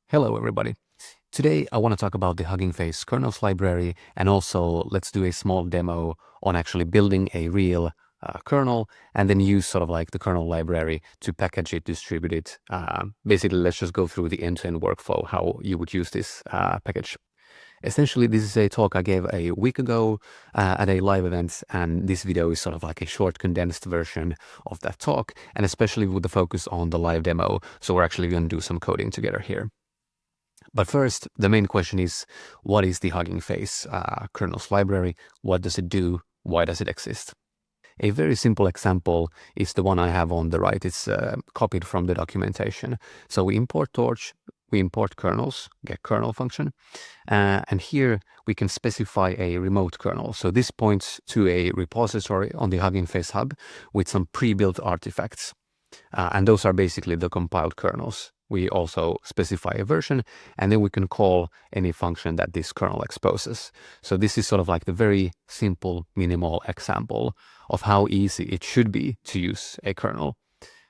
Hello everybody. Today I want to talk about the Hugging Face Kernels Library, and also let's do a small demo on actually building a real kernel and then use sort of like the kernel library to package it, distribute it. Basically, let's just go through the end-to-end workflow, how you would use this package. Essentially, this is a talk I gave a week ago at a live event, and this video is sort of like a short condensed version of that talk, and especially with the focus on the live demo. So we're actually going to do some coding together here. But first, the main question is, what is the Hugging Face kernels library? What does it do? Why does it exist? A very simple example is the one I have on the right. It's copied from the documentation. So we import Torch, we import kernels, get kernel function, and here we can specify a remote kernel. So this points to a repository on the Hugging Face hub with some pre-built artifacts. And those are basically the compiled kernels. We also specify a version, and then we can call any function that this kernel exposes. So this is sort of like the very simple, minimal example of how easy it should be to use a kernel.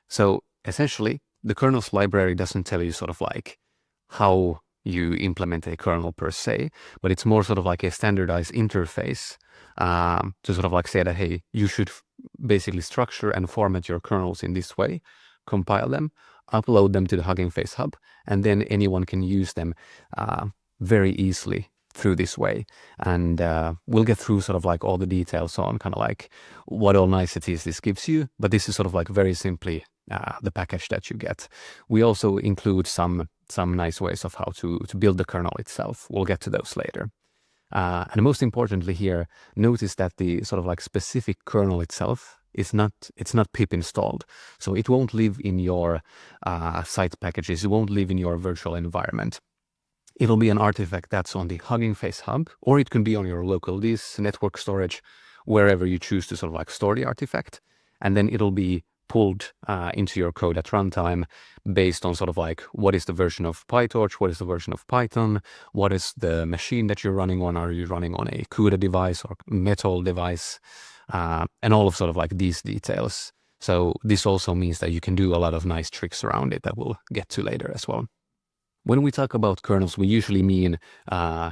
So essentially, the kernels library doesn't tell you sort of like how you implement a kernel per se, but it's more sort of like a standardized interface to sort of like say that, hey, you should basically structure and format your kernels in this way, compile them, upload them to the Hugging Face hub, and then anyone can use them very easily through this way. And we'll get through sort of like all the details on kind of like what all niceties this gives you, but this is sort of like very simply the package that you get. We also include some nice ways of how to build the kernel itself. We'll get to those later. And most importantly here, notice that the sort of like specific kernel itself it's not pip installed. So it won't live in your site packages. It won't live in your virtual environment. It'll be an artifact that's on the Hugging Face hub, or it can be on your local disk, network storage, wherever you choose to sort of like store the artifact. And then it'll be pulled into your code at runtime based on sort of like what is the version of PyTorch, what is the version of Python, what is the machine that you're running on. Are you running on a CUDA device or Metal device? And all of sort of like these details. So this also means that you can do a lot of nice tricks around it that we'll get to later as well. When we talk about kernels, we usually mean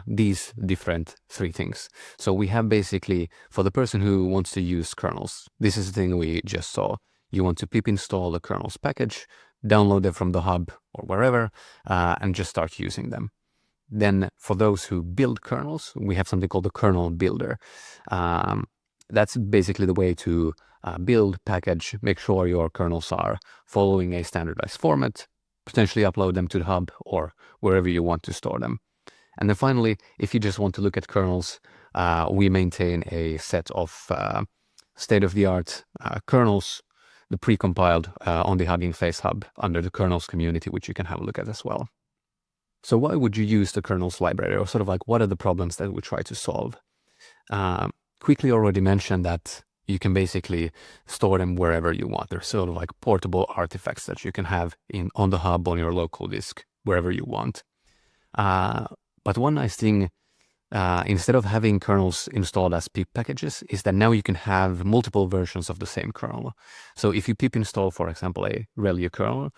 these different three things. So we have basically, for the person who wants to use kernels, this is the thing we just saw. You want to pip install the kernels package, download them from the hub or wherever, and just start using them. Then for those who build kernels, we have something called the kernel builder. That's basically the way to build, package, make sure your kernels are following a standardized format, potentially upload them to the hub or wherever you want to store them. And then finally, if you just want to look at kernels, we maintain a set of state-of-the-art kernels, the pre-compiled on the Hugging Face hub under the kernels community, which you can have a look at as well. So why would you use the kernels library, or sort of like what are the problems that we try to solve? Quickly already mentioned that you can basically store them wherever you want. They're sort of like portable artifacts that you can have on the hub, on your local disk, wherever you want. But one nice thing, instead of having kernels installed as pip packages, is that now you can have multiple versions of the same kernel. So if you pip install, for example, a ReLU kernel,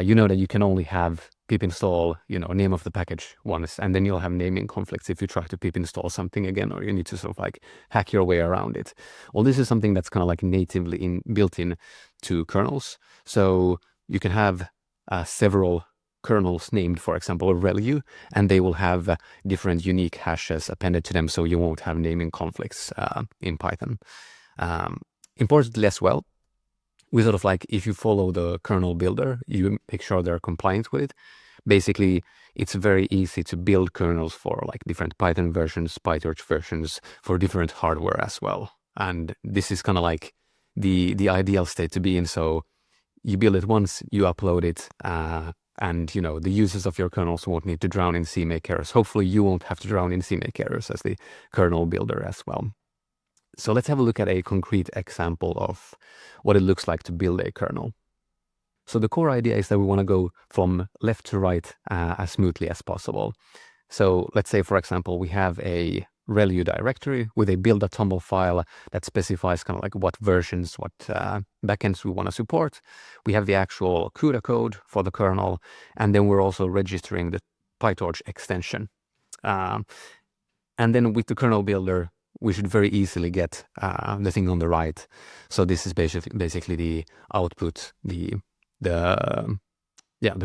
you know that you can only have pip install, name of the package once, and then you'll have naming conflicts if you try to pip install something again, or you need to sort of like hack your way around it. Well, this is something that's kind of like natively built in to kernels. So you can have several kernels named, for example, ReLU, and they will have different unique hashes appended to them, so you won't have naming conflicts in Python. Importantly as well, we sort of like, if you follow the kernel builder, you make sure they're compliant with it. Basically, it's very easy to build kernels for like different Python versions, PyTorch versions, for different hardware as well. And this is kind of like the ideal state to be in. So you build it once, you upload it, and the users of your kernels won't need to drown in CMake errors. Hopefully you won't have to drown in CMake errors as the kernel builder as well. So let's have a look at a concrete example of what it looks like to build a kernel. So the core idea is that we want to go from left to right as smoothly as possible. So let's say, for example, we have a ReLU directory with a build.toml file that specifies kind of like what versions, what backends we want to support. We have the actual CUDA code for the kernel, and then we're also registering the PyTorch extension. And then with the kernel builder, we should very easily get the thing on the right. So this is basically the output, the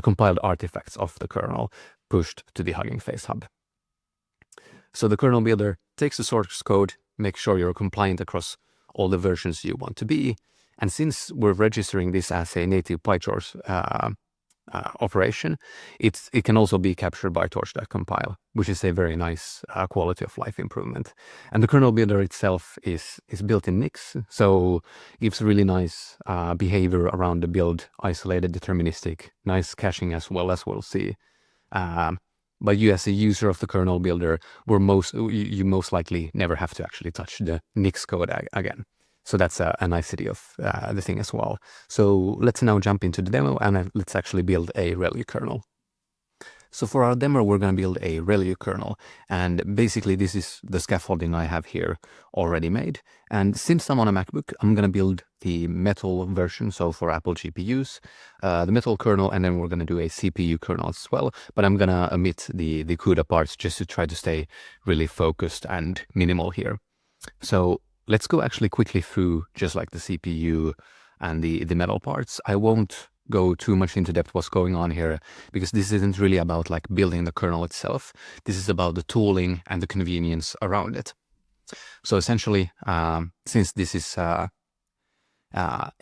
compiled artifacts of the kernel pushed to the Hugging Face hub. So the kernel builder takes the source code, makes sure you're compliant across all the versions you want to be. And since we're registering this as a native PyTorch operation, it can also be captured by torch.compile, which is a very nice quality of life improvement. And the kernel builder itself is built in Nix, so gives really nice behavior around the build, isolated, deterministic, nice caching as well, as we'll see. But you as a user of the kernel builder, you most likely never have to actually touch the Nix code again. So that's a nicety of the thing as well. So let's now jump into the demo and let's actually build a ReLU kernel. So for our demo, we're going to build a ReLU kernel. And basically, this is the scaffolding I have here already made. And since I'm on a MacBook, I'm going to build the Metal version, so for Apple GPUs, the Metal kernel, and then we're going to do a CPU kernel as well. But I'm going to omit the CUDA parts just to try to stay really focused and minimal here. So let's go actually quickly through just like the CPU and the Metal parts. I won't go too much into depth what's going on here, because this isn't really about like building the kernel itself. This is about the tooling and the convenience around it. So essentially, since this is a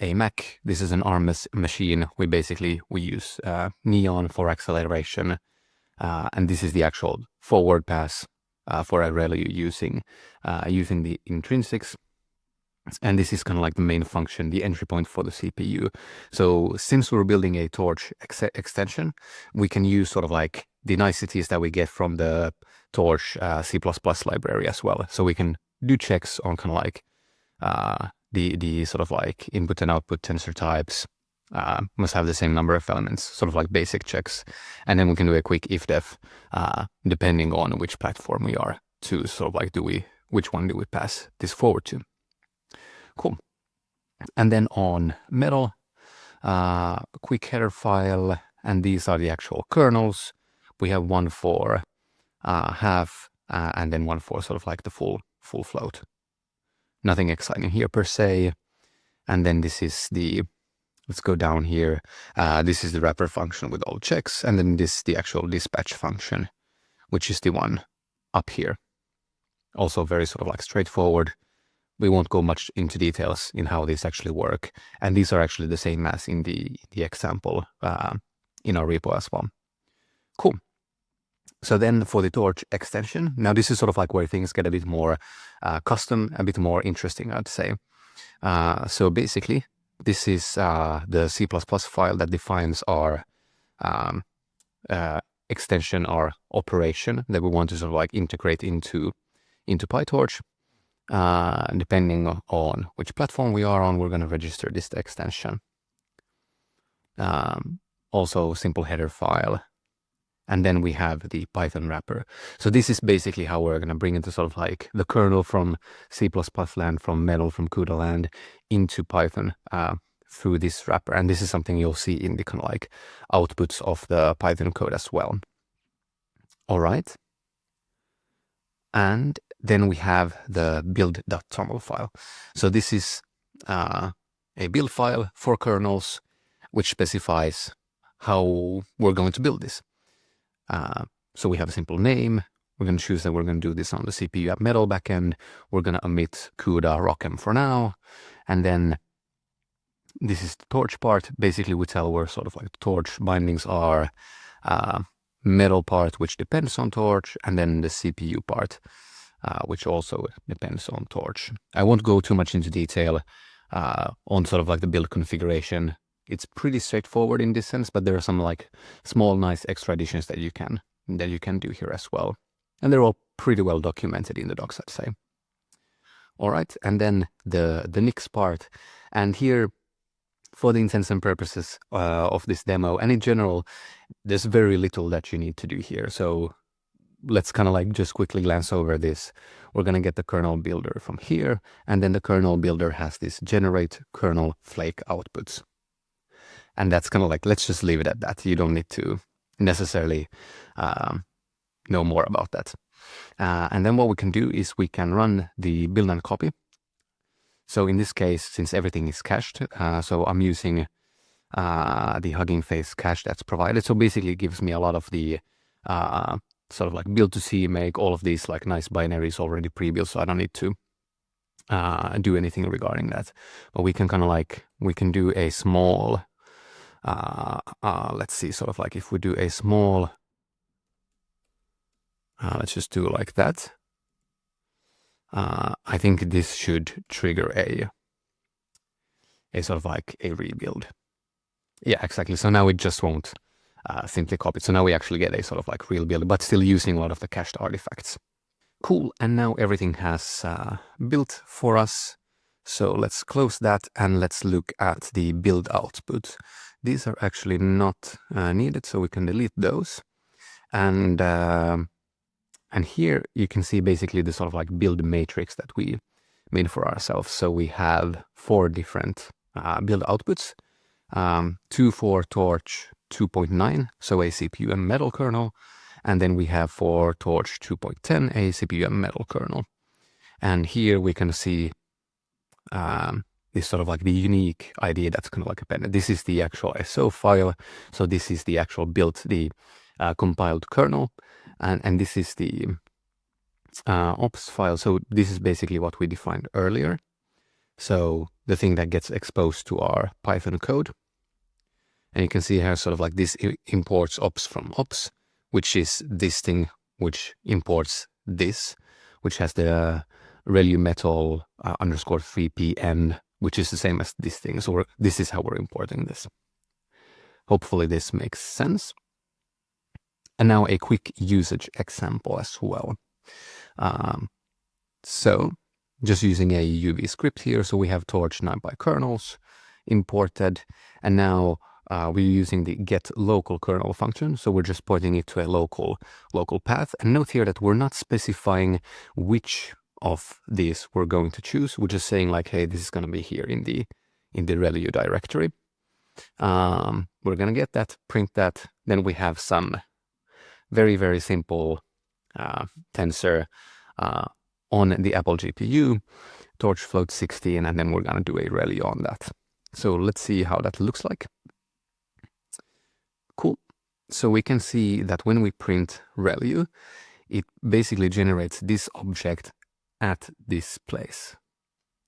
Mac, this is an ARM machine. We use Neon for acceleration, and this is the actual forward pass for a ReLU using the intrinsics. And this is kind of like the main function, the entry point for the CPU. So since we're building a Torch extension, we can use sort of like the niceties that we get from the Torch C++ library as well. So we can do checks on kind of like the sort of like input and output tensor types, must have the same number of elements, sort of like basic checks. And then we can do a quick if-def, depending on which platform we are to sort of like which one do we pass this forward to. Cool. And then on Metal, a quick header file, and these are the actual kernels. We have one for half, and then one for sort of like the full float. Nothing exciting here per se. And then this is let's go down here. This is the wrapper function with all checks, and then this is the actual dispatch function, which is the one up here. Also very sort of like straightforward. We won't go much into details in how these actually work. And these are actually the same as in the example in our repo as well. Cool. So then for the Torch extension, now this is sort of like where things get a bit more custom, a bit more interesting, I'd say. So basically, this is the C++ file that defines our extension, our operation that we want to sort of like integrate into PyTorch. Depending on which platform we are on, we're going to register this extension. Also simple header file. And then we have the Python wrapper. So this is basically how we're going to bring into sort of like the kernel from C++ land, from Metal, from CUDA land into Python through this wrapper. And this is something you'll see in the kind of like outputs of the Python code as well. All right. And then we have the build.toml file. So this is a build file for kernels, which specifies how we're going to build this. So we have a simple name. We're going to choose that we're going to do this on the CPU app Metal backend. We're going to omit CUDA ROCm for now. And then this is the Torch part. Basically, we tell where sort of like the Torch bindings are, Metal part, which depends on Torch, and then the CPU part, which also depends on Torch. I won't go too much into detail on sort of like the build configuration. It's pretty straightforward in this sense, but there are some like small, nice extra additions that you can do here as well. And they're all pretty well documented in the docs, I'd say. All right, and then the Nix part. And here, for the intents and purposes of this demo, and in general, there's very little that you need to do here. So let's kind of like just quickly glance over this. We're going to get the kernel builder from here, and then the kernel builder has this generate kernel flake outputs. And that's kind of like, let's just leave it at that. You don't need to necessarily know more about that. And then what we can do is we can run the build and copy. So in this case, since everything is cached, so I'm using the Hugging Face cache that's provided. So basically it gives me a lot of the sort of like build to see, make all of these like nice binaries already pre-built, so I don't need to do anything regarding that. But we can kind of like, we can do a small, let's see, sort of like if we do a small, let's just do like that. I think this should trigger a sort of like a rebuild. Yeah, exactly. So now it just won't simply copy. So now we actually get a sort of like real build, but still using a lot of the cached artifacts. Cool. And now everything has built for us. So let's close that and let's look at the build output. These are actually not needed, so we can delete those. And here you can see basically the sort of like build matrix that we made for ourselves. So we have 4 different build outputs. 2 for Torch 2.9, so a CPU and metal kernel, and then we have for Torch 2.10 a CPU and metal kernel. And here we can see this sort of like the unique idea that's kind of like appended. This is the actual SO file, so this is the actual built, the compiled kernel, and this is the ops file. So this is basically what we defined earlier. So the thing that gets exposed to our Python code. And you can see here sort of like this imports ops from ops, which is this thing which imports this, which has the ReLU metal underscore 3pn, which is the same as this thing. So this is how we're importing this. Hopefully this makes sense. And now a quick usage example as well. So just using a UV script here. So we have Torch 9 kernels imported, and now we're using the get local kernel function. So we're just pointing it to a local path. And note here that we're not specifying which of these we're going to choose. We're just saying like, hey, this is going to be here in the ReLU directory. We're going to get that, print that. Then we have some very, very simple tensor on the Apple GPU, Torch float 16, and then we're going to do a ReLU on that. So let's see how that looks like. Cool. So we can see that when we print ReLU, it basically generates this object at this place.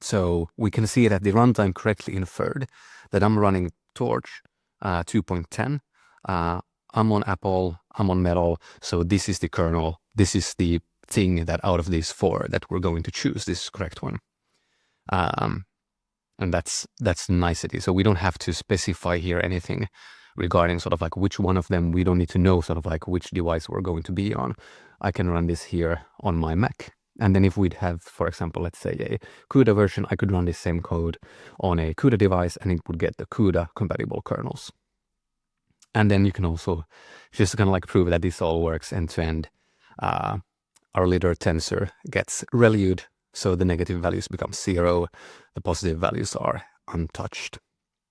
So we can see that the runtime correctly inferred that I'm running Torch 2.10. I'm on Apple, I'm on Metal, so this is the kernel. This is the thing that out of these 4 that we're going to choose, this is the correct one. And that's nicety. So we don't have to specify here anything regarding sort of like which one of them. We don't need to know sort of like which device we're going to be on. I can run this here on my Mac. And then if we'd have, for example, let's say a CUDA version, I could run this same code on a CUDA device and it would get the CUDA compatible kernels. And then you can also just kind of like prove that this all works end to end. Our leader tensor gets ReLU'd, so the negative values become 0, the positive values are untouched.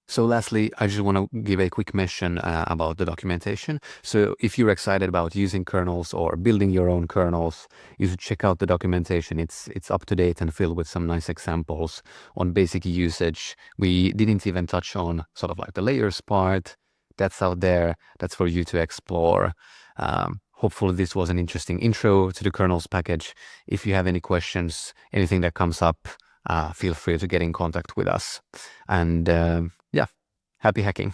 So lastly, I just want to give a quick mention about the documentation. So if you're excited about using kernels or building your own kernels, you should check out the documentation. It's up to date and filled with some nice examples on basic usage. We didn't even touch on sort of like the layers part. That's out there. That's for you to explore. Hopefully this was an interesting intro to the kernels package. If you have any questions, anything that comes up, feel free to get in contact with us. And yeah, happy hacking.